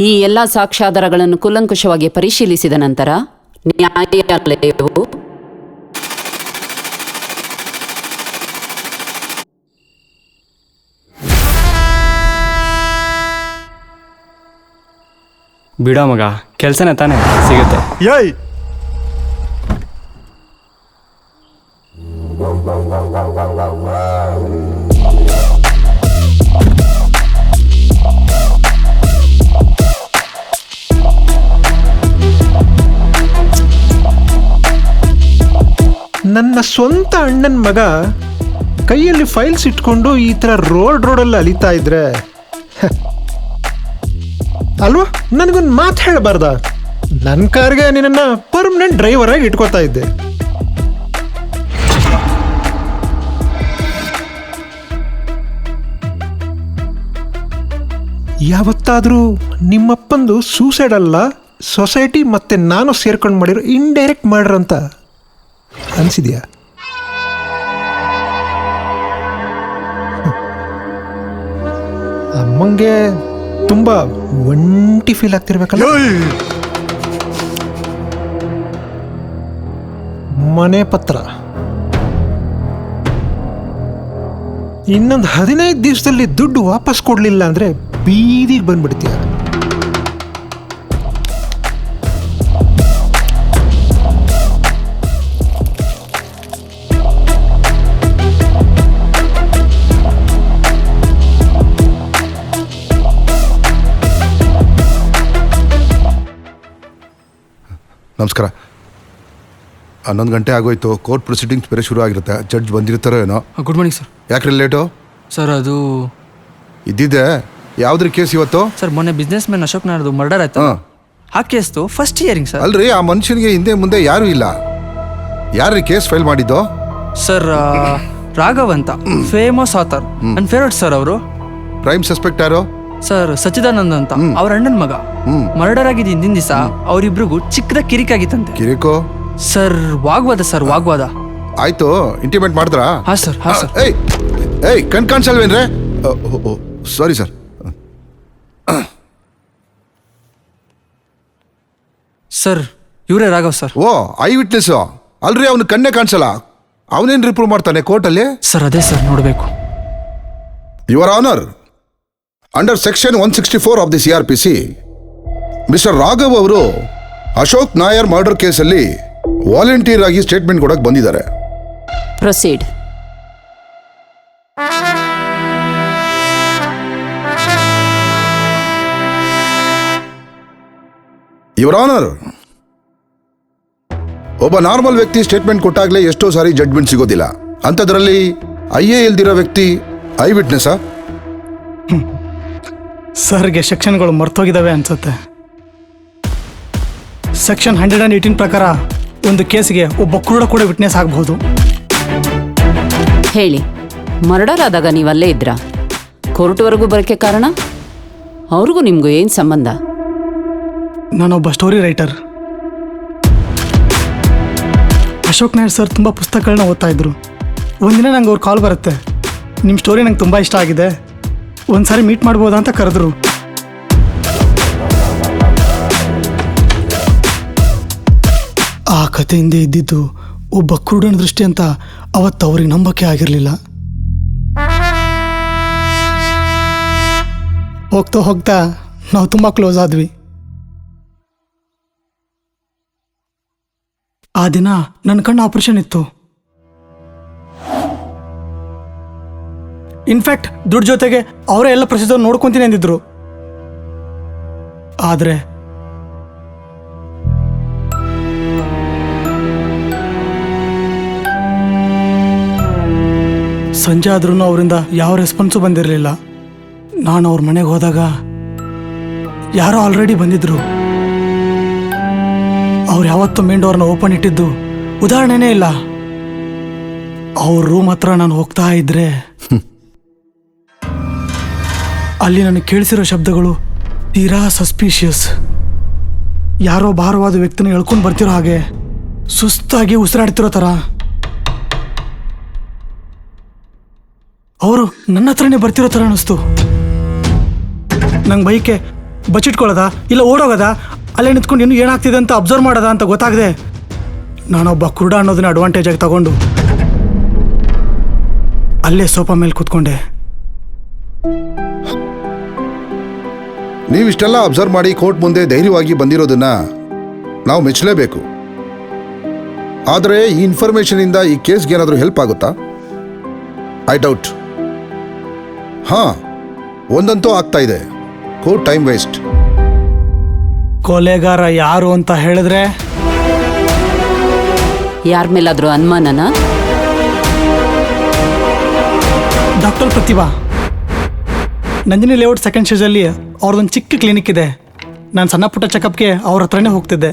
ಈ ಎಲ್ಲ ಸಾಕ್ಷ್ಯಾಧಾರಗಳನ್ನು ಕೂಲಂಕುಷವಾಗಿ ಪರಿಶೀಲಿಸಿದ ನಂತರ ನ್ಯಾಯಾಲಯವು ಬಿಡೋ ಮಗ, ಕೆಲಸನೇ ತಾನೇ ಸಿಗುತ್ತೆ. ಏಯ್ ನನ್ನ ಸ್ವಂತ ಅಣ್ಣನ ಮಗ ಕೈಯಲ್ಲಿ ಫೈಲ್ಸ್ ಇಟ್ಕೊಂಡು ಈ ಥರ ರೋಡಲ್ಲಿ ಅಲಿತಾ ಇದ್ರೆ ಅಲ್ವಾ, ನನಗೊಂದು ಮಾತು ಹೇಳಬಾರ್ದ? ನನ್ನ ಕಾರ್ಗೆ ನಿನ್ನನ್ನು ಪರ್ಮನೆಂಟ್ ಡ್ರೈವರ್ ಆಗಿ ಇಟ್ಕೋತಾ ಇದ್ದೆ. ಯಾವತ್ತಾದರೂ ನಿಮ್ಮಪ್ಪಂದು ಸೂಸೈಡ್ ಅಲ್ಲ, ಸೊಸೈಟಿ ಮತ್ತೆ ನಾನು ಸೇರ್ಕೊಂಡು ಮಾಡಿರೋ ಇಂಡೈರೆಕ್ಟ್ ಮರ್ಡರ್ ಅಂತ ಅನ್ಸಿದ್ಯಾ? ಅಮ್ಮಂಗೆ ತುಂಬಾ ಒಂಟಿ ಫೀಲ್ ಆಗ್ತಿರ್ಬೇಕಲ್ಲ. ಮನೆ ಪತ್ರ ಇನ್ನೊಂದು 15 ದಿವಸದಲ್ಲಿ ದುಡ್ಡು ವಾಪಸ್ ಕೊಡ್ಲಿಲ್ಲ ಅಂದ್ರೆ ಬೀದಿಗೆ ಬಂದ್ಬಿಡ್ತೀಯ. ನಮಸ್ಕಾರ. 11 ಗಂಟೆ ಆಗೋಯ್ತು. ಕೋರ್ಟ್ ಪ್ರೊಸೀಡಿಂಗ್ಸ್ ಬೇರೆ ಶುರು ಆಗಿರುತ್ತೆ. ಜಡ್ಜ್ ಬಂದಿರ್ತಾರೋ ಏನೋ. Good morning sir. ಯಾಕ್ರಿ ಲೇಟು? ಸರ್ ಅದು ಇದ್ದಿದ್ದೆ. ಯಾವ್ದ್ರ ಕೇಸ್ ಇವತ್ತು? ಸರ್ ಮೊನ್ನೆ business man Ashok Naidu murder ಆಯ್ತು. ಆ ಕೇಸ್ದು ಫಸ್ಟ್ ಹಿಯರಿಂಗ್ ಸರ್. ಅಲ್ರಿ, ಆ ಮನುಷ್ಯನಿಗೆ ಹಿಂದೆ ಮುಂದೆ ಯಾರು ಇಲ್ಲ. ಯಾರ್ರಿ ಕೇಸ್ ಫೈಲ್ ಮಾಡಿದ್ದು? ಸರ್ ರಾಘವ್ ಅಂತ, ಫೇಮಸ್ ಆಥರ್, ನನ್ನ ಫೇವ್ರೇಟ್ ಸರ್ ಅವರು. ಪ್ರೈಮ್ ಸಸ್ಪೆಕ್ಟ್ ಯಾರು? ಸರ್ ಸಚ್ಚಿದಾನಂದ್ ಅಂತ, ಅವ್ರ ಅಣ್ಣನ ಮಗ. ಮರ್ಡರ್ ಆಗಿದ್ದು ಹಿಂದಿನ ದಿವಸ ಅವರಿಬ್ರಿಗೂ ಚಿಕ್ಕದ ಕಿರಿಕಾಗಿತ್ತಂತೆ. ಕಿರಿಕೋ? ಸರ್ ವಾಗ್ವಾದ ಸರ್, ವಾಗ್ವಾದ ಆಯ್ತು. ಇಂಟಿಮೇಟ್ ಮಾಡಿದ್ರಾ? ಹಾ ಸರ್, ಹಾ ಸರ್. ಏಯ್ ಕಾಣಿಸಲ್ವೇನ್ರೆ? ಸಾರಿ ಸರ್. ಸರ್ ಇವರೇ Raghav sir. Oh, I witness alright, ಅವನು ಕಣ್ಣೇ ಕಾಣಿಸಲ್ಲ. ಅವನೇನ್ ರಿಪ್ರೂವ್ ಮಾಡ್ತಾನೆ ಕೋರ್ಟಲ್ಲಿ? ಸರ್ ಅದೇ ಸರ್ ನೋಡಬೇಕು. Your honour, under section 164 of the CRPC, mister Raghav ಅವರು ಅಶೋಕ್ ನಾಯರ್ ಮರ್ಡರ್ ಕೇಸಲ್ಲಿ ವಾಲಂಟಿಯರ್ ಆಗಿ ಸ್ಟೇಟ್ಮೆಂಟ್ ಕೊಡಕ್ಕೆ ಬಂದಿದ್ದಾರೆ. ಪ್ರೊಸೀಡ್. ಯುವರ್ ಆನರ್, ಒಬ್ಬ ನಾರ್ಮಲ್ ವ್ಯಕ್ತಿ ಸ್ಟೇಟ್ಮೆಂಟ್ ಕೊಟ್ಟಾಗಲೇ ಎಷ್ಟೋ ಸಾರಿ ಜಡ್ಜ್ಮೆಂಟ್ ಸಿಗೋದಿಲ್ಲ. ಅಂಥದ್ರಲ್ಲಿ IA ಇಲ್ದಿರೋ ವ್ಯಕ್ತಿ ಐ ವಿಟ್ನೆಸ್ಸಾ? ಸರ್ಗೆ ಸೆಕ್ಷನ್ಗಳು ಮರ್ತೋಗಿದ್ದಾವೆ ಅನ್ಸುತ್ತೆ. ಸೆಕ್ಷನ್ 118 ಪ್ರಕಾರ ಒಂದು ಕೇಸ್ಗೆ ಒಬ್ಬ ಕುರುಡ ಕೂಡ ವಿಟ್ನೆಸ್ ಆಗಬಹುದು. ಹೇಳಿ, ಮರ್ಡರ್ ಆದಾಗ ನೀವು ಅಲ್ಲೇ ಇದ್ರಾ? ಕೋರ್ಟ್ವರೆಗೂ ಬರೋಕ್ಕೆ ಕಾರಣ? ಅವ್ರಿಗೂ ನಿಮಗೂ ಏನು ಸಂಬಂಧ? ನಾನೊಬ್ಬ story writer. Ashok Nair sir ತುಂಬ ಪುಸ್ತಕಗಳನ್ನ ಓದ್ತಾ ಇದ್ರು. ಒಂದಿನ ನಂಗೆ ಅವ್ರ ಕಾಲ್ ಬರುತ್ತೆ, ನಿಮ್ಮ ಸ್ಟೋರಿ ನಂಗೆ ತುಂಬ ಇಷ್ಟ ಆಗಿದೆ, ಒಂದ್ಸಾರಿ ಮೀಟ್ ಮಾಡ್ಬೋದಾ ಅಂತ ಕರೆದ್ರು. ಆ ಕತೆ ಹಿಂದೆ ಇದ್ದಿದ್ದು ಒಬ್ಬ ಕುರುಡನ ದೃಷ್ಟಿ ಅಂತ ಅವತ್ತು ಅವ್ರಿಗೆ ನಂಬಕ್ಕೆ ಆಗಿರಲಿಲ್ಲ. ಹೋಗ್ತಾ ಹೋಗ್ತಾ ನಾವು ತುಂಬ ಕ್ಲೋಸ್ ಆದ್ವಿ. ಆ ದಿನ ನನ್ನ ಕಣ್ಣು ಆಪರೇಷನ್ ಇತ್ತು. ಇನ್ಫ್ಯಾಕ್ಟ್ ದುಡ್ಡು ಜೊತೆಗೆ ಅವರೇ ಎಲ್ಲ ಪ್ರೊಸೀಜರ್ ನೋಡ್ಕೊಂತೀನಿ ಅಂದಿದ್ರು. ಆದರೆ ಸಂಜೆ ಆದ್ರೂ ಅವರಿಂದ ಯಾವ ರೆಸ್ಪಾನ್ಸು ಬಂದಿರಲಿಲ್ಲ. ನಾನು ಅವ್ರ ಮನೆಗೆ ಹೋದಾಗ ಯಾರೋ ಆಲ್ರೆಡಿ ಬಂದಿದ್ರು. ಅವ್ರು ಯಾವತ್ತೂ ಮೇನ್ ಡೋರ್ನ ಓಪನ್ ಇಟ್ಟಿದ್ದು ಉದಾಹರಣೆನೇ ಇಲ್ಲ. ಅವ್ರ ರೂಮ್ ಹತ್ರ ನಾನು ಹೋಗ್ತಾ ಇದ್ರೆ ಅಲ್ಲಿ ನನಗೆ ಕೇಳಿಸಿರೋ ಶಬ್ದಗಳು ತೀರಾ ಸಸ್ಪಿಷಿಯಸ್. ಯಾರೋ ಭಾರವಾದ ವ್ಯಕ್ತಿನ ಎಳ್ಕೊಂಡು ಬರ್ತಿರೋ ಹಾಗೆ, ಸುಸ್ತಾಗಿ ಉಸಿರಾಡ್ತಿರೋ ಥರ. ಅವರು ನನ್ನ ಹತ್ರನೇ ಬರ್ತಿರೋ ಥರ ಅನ್ನಿಸ್ತು. ನಂಗೆ ಬೈಕೆ ಬಚ್ಚಿಟ್ಕೊಳ್ಳೋದ ಇಲ್ಲ ಓಡೋಗೋದ, ಅಲ್ಲೇ ನಿಂತ್ಕೊಂಡು ಇನ್ನೂ ಏನಾಗ್ತಿದೆ ಅಂತ ಅಬ್ಸರ್ವ್ ಮಾಡೋದ ಅಂತ ಗೊತ್ತಾಗದೆ ನಾನೊಬ್ಬ ಕುರುಡ ಅನ್ನೋದನ್ನ ಅಡ್ವಾಂಟೇಜ್ ಆಗಿ ತಗೊಂಡು ಅಲ್ಲೇ ಸೋಫಾ ಮೇಲೆ ಕೂತ್ಕೊಂಡೆ. ನೀವಿಷ್ಟೆಲ್ಲ ಅಬ್ಸರ್ವ್ ಮಾಡಿ ಕೋರ್ಟ್ ಮುಂದೆ ಧೈರ್ಯವಾಗಿ ಬಂದಿರೋದನ್ನ ನಾವು ಮೆಚ್ಚಲೇಬೇಕು. ಆದರೆ ಈ ಇನ್ಫಾರ್ಮೇಶನ್ ಇಂದ ಈ ಕೇಸ್ಗೆ ಏನಾದರೂ ಹೆಲ್ಪ್ ಆಗುತ್ತಾ? I doubt. ಒಂದಂತೂ ಆಗ್ತಾ ಇದೆ, ಕೋರ್ಟ್ ಟೈಮ್ ವೇಸ್ಟ್. ಕೊಲೆಗಾರ ಯಾರು ಅಂತ ಹೇಳಿದ್ರೆ ಯಾರ ಮೇಲಾದ್ರೂ ಅನುಮಾನನ? ಡಾಕ್ಟರ್ ಪ್ರತಿಭಾ, ನಂದಿನಿ ಲೇಔಟ್ ಸೆಕೆಂಡ್ ಸ್ಟೇಜಲ್ಲಿ ಅವ್ರದ್ದೊಂದು ಚಿಕ್ಕ ಕ್ಲಿನಿಕ್ ಇದೆ. ನಾನು ಸಣ್ಣ ಪುಟ್ಟ ಚೆಕಪ್ಗೆ ಅವ್ರ ಹತ್ರನೇ ಹೋಗ್ತಿದ್ದೆ.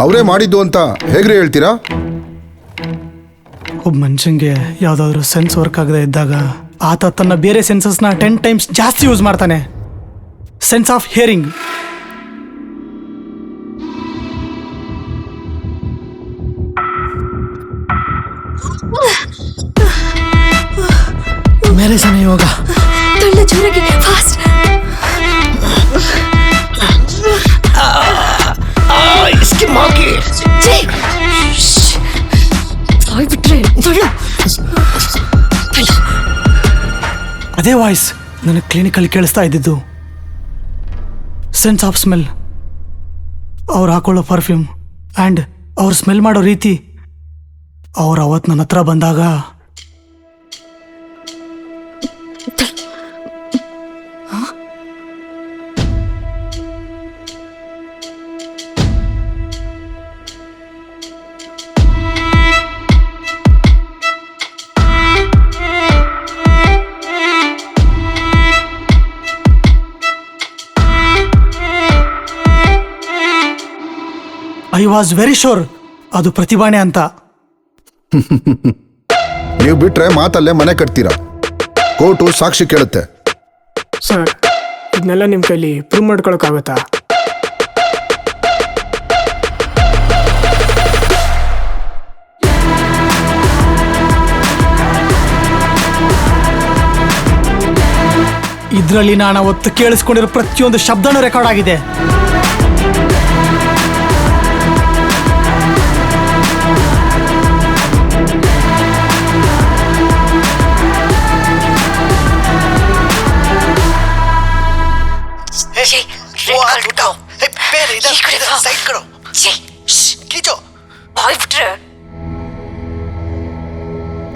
ಅವರೇ ಮಾಡಿದ್ದು ಅಂತ ಹೇಗ್ರಿ ಹೇಳ್ತೀರಾ? ಒಬ್ಬ ಮನುಷ್ಯಂಗೆ ಯಾವುದಾದ್ರೂ ಸೆನ್ಸ್ ವರ್ಕ್ ಆಗದೆ ಇದ್ದಾಗ ಆತ ತನ್ನ ಬೇರೆ ಸೆನ್ಸಸ್ನ 10 ಟೈಮ್ಸ್ ಜಾಸ್ತಿ ಯೂಸ್ ಮಾಡ್ತಾನೆ. Sense of hearing. ಮೇಲೆ ಸಮ ಯೋಗ ತಳ್ಳ ಜೋರಾಗಿ ಫಾಸ್ಟ್. ಬಿಟ್ರೆ ಅದೇ ವಾಯ್ಸ್ ನನಗೆ ಕ್ಲಿನಿಕಲ್ಲಿ ಕೇಳಿಸ್ತಾ ಇದ್ದಿದ್ದು. ಸೆನ್ಸ್ ಆಫ್ ಸ್ಮೆಲ್, ಅವ್ರು ಹಾಕೊಳ್ಳೋ ಪರ್ಫ್ಯೂಮ್ ಆ್ಯಂಡ್ ಅವ್ರು ಸ್ಮೆಲ್ ಮಾಡೋ ರೀತಿ. ಅವ್ರು ಅವತ್ತು ನನ್ನ ಹತ್ರ ಬಂದಾಗ ಐ ವಾಸ್ ವೆರಿ ಶೋರ್ ಅದು ಪ್ರತಿಭಾನೆ ಅಂತ. ನೀವು ಬಿಟ್ರೆ ಮಾತಲ್ಲೇ ಮನೆ ಕಟ್ತೀರಾ. ಕೋರ್ಟು ಸಾಕ್ಷಿ ಕೇಳುತ್ತೆ. ಸರ್, ಇದನ್ನೆಲ್ಲ ನಿಮ್ಮ ಕೈಲಿ ಪ್ರೂವ್ ಮಾಡ್ಕೊಳಕ್ಕಾಗತ್ತಾ? ಇದರಲ್ಲಿ ನಾನು ಅವತ್ತು ಕೇಳಿಸ್ಕೊಂಡಿರೋ ಪ್ರತಿಯೊಂದು ಶಬ್ದನೂ ರೆಕಾರ್ಡ್ ಆಗಿದೆ.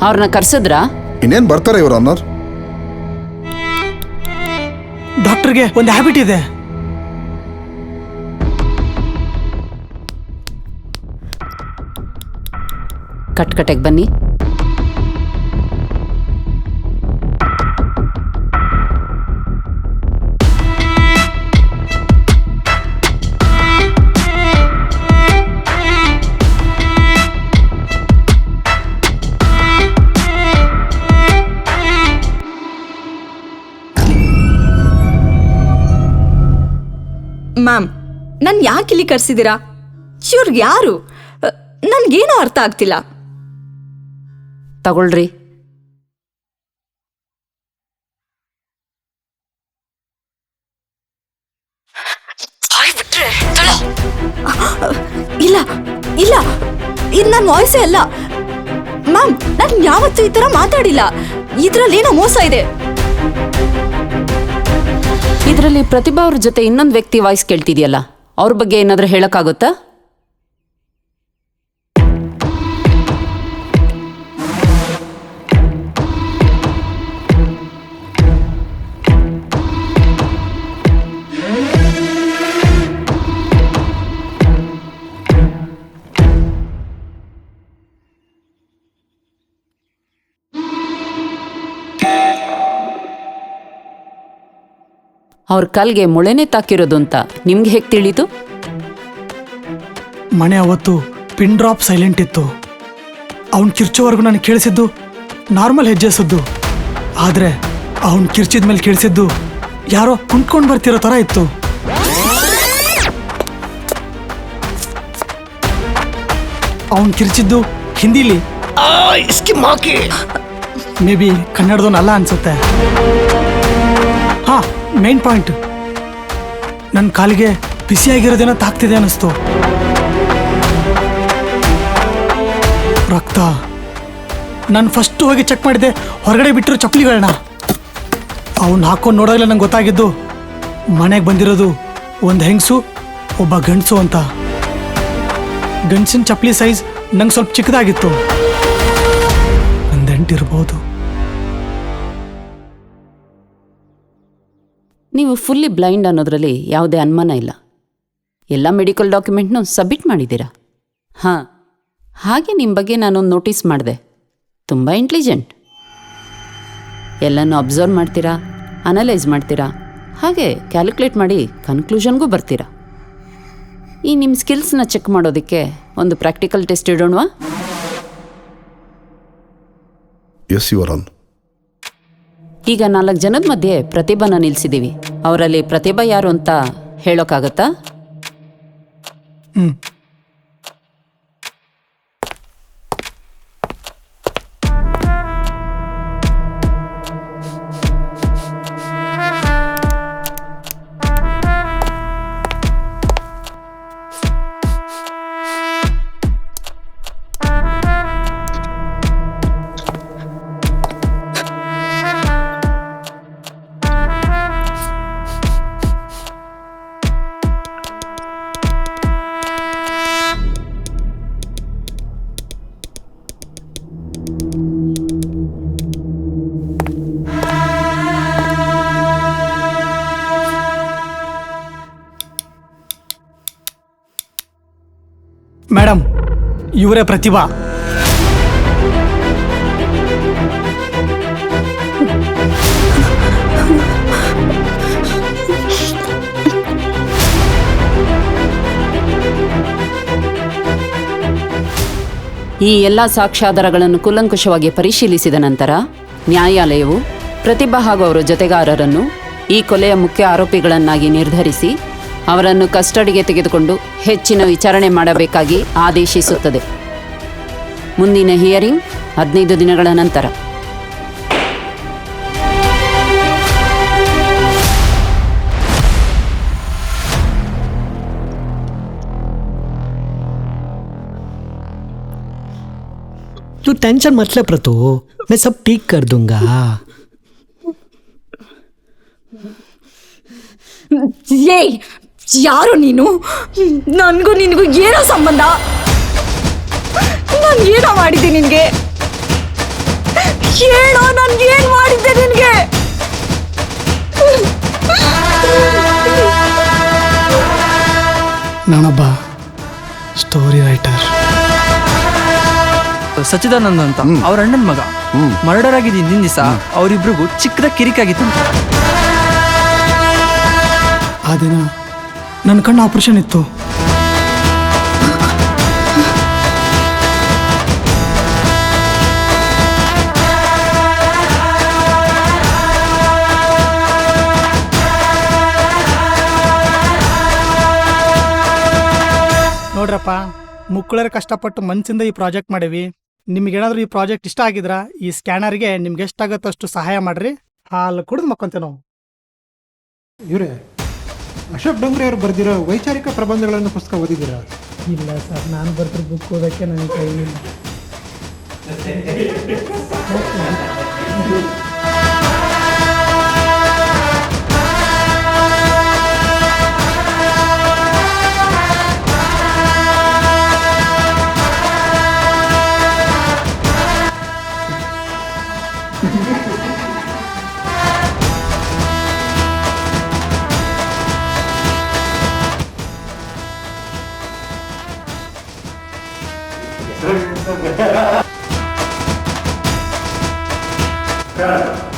ಅವ್ರನ್ನ ಕರ್ಸಿದ್ರಾ? ಇನ್ನೇನು ಬರ್ತಾರೆ ಇವ್ರ ಅನ್ನೋರು. ಡಾಕ್ಟರ್ಗೆ ಒಂದು ಹ್ಯಾಬಿಟ್ ಇದೆ. ಕಟ್ಕಟೆಗೆ ಬನ್ನಿ. ಮ್ಯಾಮ್, ನನ್ ಯಾಕೆ ಇಲ್ಲಿ ಕರ್ಸಿದ್ದೀರಾ? ಇವ್ರಿಗೆ ಯಾರು? ನನ್ಗೇನೂ ಅರ್ಥ ಆಗ್ತಿಲ್ಲ. ತಗೊಳ್ರಿ. ಇಲ್ಲ ಇಲ್ಲ, ಇದು ನನ್ನ ವಾಯ್ಸೇ ಅಲ್ಲ ಮ್ಯಾಮ್. ನಾನು ಯಾವತ್ತೂ ಈ ತರ ಮಾತಾಡಿಲ್ಲ. ಇದ್ರಲ್ಲಿ ಏನೋ ಮೋಸ ಇದೆ. ಇದರಲ್ಲಿ ಪ್ರತಿಭಾ ಅವ್ರ ಜೊತೆ ಇನ್ನೊಂದು ವ್ಯಕ್ತಿ ವಾಯ್ಸ್ ಕೇಳ್ತಿದ್ಯಲ್ಲ, ಅವ್ರ ಬಗ್ಗೆ ಏನಾದರೂ ಹೇಳಕ್ಕಾಗುತ್ತಾ? ಅವ್ರ ಕಲ್ಗೆ ಮೊಳೆನೆ ತಾಕಿರೋದು ಅಂತ ನಿಮ್ಗೆ ಹೇಗೆ ತಿಳಿತು? ಮನೆ ಅವತ್ತು ಪಿನ್ ಡ್ರಾಪ್ ಸೈಲೆಂಟ್ ಇತ್ತು. ಅವನ್ ಕಿರ್ಚೋವರೆಗೂ ನನಗೆ ಕೇಳಿಸಿದ್ದು ನಾರ್ಮಲ್ ಹೆಜ್ಜೆ ಸದ್ದು. ಆದರೆ ಅವನ್ ಕಿರ್ಚಿದ ಮೇಲೆ ಕೇಳಿಸಿದ್ದು ಯಾರೋ ಕುಂತ್ಕೊಂಡು ಬರ್ತಿರೋ ಥರ ಇತ್ತು. ಅವನ್ ಕಿರ್ಚಿದ್ದು ಹಿಂದಿಲಿ, ಮೇ ಬಿ ಕನ್ನಡದವನಲ್ಲ ಅನ್ಸುತ್ತೆ. ಹಾ, ಮೇನ್ ಪಾಯಿಂಟ್, ನನ್ನ ಕಾಲಿಗೆ ಬಿಸಿಯಾಗಿರೋದೇನೋ ತಾಕ್ತಿದೆ ಅನ್ನಿಸ್ತು. ರಕ್ತ. ನಾನು ಫಸ್ಟ್ ಹೋಗಿ ಚೆಕ್ ಮಾಡಿದೆ, ಹೊರಗಡೆ ಬಿಟ್ಟಿರೋ ಚಪ್ಪಲಿಗಳನ್ನ. ಅವನ್ನ ಹಾಕೊಂಡು ನೋಡೋಲ್ಲ ನಂಗೆ ಗೊತ್ತಾಗಿದ್ದು ಮನೆಗೆ ಬಂದಿರೋದು ಒಂದು ಹೆಂಗಸು, ಒಬ್ಬ ಗಂಡಸು ಅಂತ. ಗಂಡಸಿನ ಚಪ್ಪಲಿ ಸೈಜ್ ನಂಗೆ ಸ್ವಲ್ಪ ಚಿಕ್ಕದಾಗಿತ್ತು. ಒಂದು ಎಂಟಿರ್ಬೋದು. ನೀವು ಫುಲ್ಲಿ ಬ್ಲೈಂಡ್ ಅನ್ನೋದ್ರಲ್ಲಿ ಯಾವುದೇ ಅನುಮಾನ ಇಲ್ಲ. ಎಲ್ಲ ಮೆಡಿಕಲ್ ಡಾಕ್ಯುಮೆಂಟ್ನೂ ಸಬ್ಮಿಟ್ ಮಾಡಿದ್ದೀರಾ. ಹಾಂ, ಹಾಗೆ ನಿಮ್ಮ ಬಗ್ಗೆ ನಾನೊಂದು ನೋಟಿಸ್ ಮಾಡಿದೆ. ತುಂಬ ಇಂಟೆಲಿಜೆಂಟ್. ಎಲ್ಲನೂ ಅಬ್ಸರ್ವ್ ಮಾಡ್ತೀರಾ, ಅನಲೈಸ್ ಮಾಡ್ತೀರಾ, ಹಾಗೆ ಕ್ಯಾಲ್ಕುಲೇಟ್ ಮಾಡಿ ಕನ್ಕ್ಲೂಷನ್ಗೂ ಬರ್ತೀರಾ. ಈ ನಿಮ್ಮ ಸ್ಕಿಲ್ಸ್ನ ಚೆಕ್ ಮಾಡೋದಕ್ಕೆ ಒಂದು ಪ್ರಾಕ್ಟಿಕಲ್ ಟೆಸ್ಟ್ ಇಡೋಣವಾ? Yes you're on. ಈಗ 4 ಜನದ ಮಧ್ಯೆ ಪ್ರತಿಭಾನ ನಿಲ್ಲಿಸಿದ್ದೀವಿ. ಅವರಲ್ಲಿ ಪ್ರತಿಭಾ ಯಾರು ಅಂತ ಹೇಳೋಕ್ಕಾಗತ್ತಾ? ಮೇಡಮ್, ಇವರೇ ಪ್ರತಿಭಾ. ಈ ಎಲ್ಲ ಸಾಕ್ಷ್ಯಾಧಾರಗಳನ್ನು ಕೂಲಂಕುಷವಾಗಿ ಪರಿಶೀಲಿಸಿದ ನಂತರ ನ್ಯಾಯಾಲಯವು ಪ್ರತಿಭಾ ಹಾಗೂ ಅವರ ಜೊತೆಗಾರರನ್ನು ಈ ಕೊಲೆಯ ಮುಖ್ಯ ಆರೋಪಿಗಳನ್ನಾಗಿ ನಿರ್ಧರಿಸಿ ಅವರನ್ನು ಕಸ್ಟಡಿಗೆ ತೆಗೆದುಕೊಂಡು ಹೆಚ್ಚಿನ ವಿಚಾರಣೆ ಮಾಡಬೇಕಾಗಿ ಆದೇಶಿಸುತ್ತದೆ. ಮುಂದಿನ ಹಿಯರಿಂಗ್ 15 ದಿನಗಳ ನಂತರ. तू टेंशन मत ले प्रतु, मैं सब ठीक कर दूंगा. ಏಯ್, ಯಾರು ನೀನು? ನನಗೂ ನಿನಗೂ ಏನೋ ಸಂಬಂಧ? ನಾನು ಏನೋ ಮಾಡಿದ್ದೆ ನಿನಗೆ? ಹೇಳೋ, ನನ್ಗೇನು ಮಾಡಿದ್ದೆ ನಿನಗೆ? ನಾನೊಬ್ಬ ಸ್ಟೋರಿ ರೈಟರ್. ಸಚ್ಚಿದಾನಂದ್ ಅಂತ ಅವ್ರ ಅಣ್ಣನ ಮಗ ಮರ್ಡರ್ ಆಗಿದ್ದು ಹಿಂದಿನ ದಿವಸ ಅವರಿಬ್ರಿಗೂ ಚಿಕ್ಕದ ಕಿರಿಕಾಗಿತ್ತಂತೆ. ಆ ದಿನ ನನ್ನ ಕಣ್ಣು ಆಪರೇಷನ್ ಇತ್ತು. ನೋಡ್ರಪ್ಪ, ಮುಕ್ಕಳರ ಕಷ್ಟಪಟ್ಟು ಮನಸ್ಸಿಂದ ಈ ಪ್ರಾಜೆಕ್ಟ್ ಮಾಡೀವಿ. ನಿಮ್ಗೇನಾದ್ರೂ ಈ ಪ್ರಾಜೆಕ್ಟ್ ಇಷ್ಟ ಆಗಿದ್ರ ಈ ಸ್ಕ್ಯಾನರ್ಗೆ ನಿಮ್ಗೆ ಎಷ್ಟಾಗತ್ತೋ ಅಷ್ಟು ಸಹಾಯ ಮಾಡ್ರಿ. ಹಾಲು ಕುಡಿದು ಮಕ್ಕಂತೇವೆ ನಾವು. ಇವರೇ, ಅಶೋಕ್ ಡೋಂಗ್ರೆ ಅವರು ಬರೆದಿರೋ ವೈಚಾರಿಕ ಪ್ರಬಂಧಗಳನ್ನು ಪುಸ್ತಕ ಓದಿದ್ದೀರಾ? ಇಲ್ಲ ಸರ್, ನಾನು ಬರ್ತಿರೋ ಬುಕ್ ಓದೋಕ್ಕೆ ನನಗೆ ಕೈ ಇಲ್ಲ.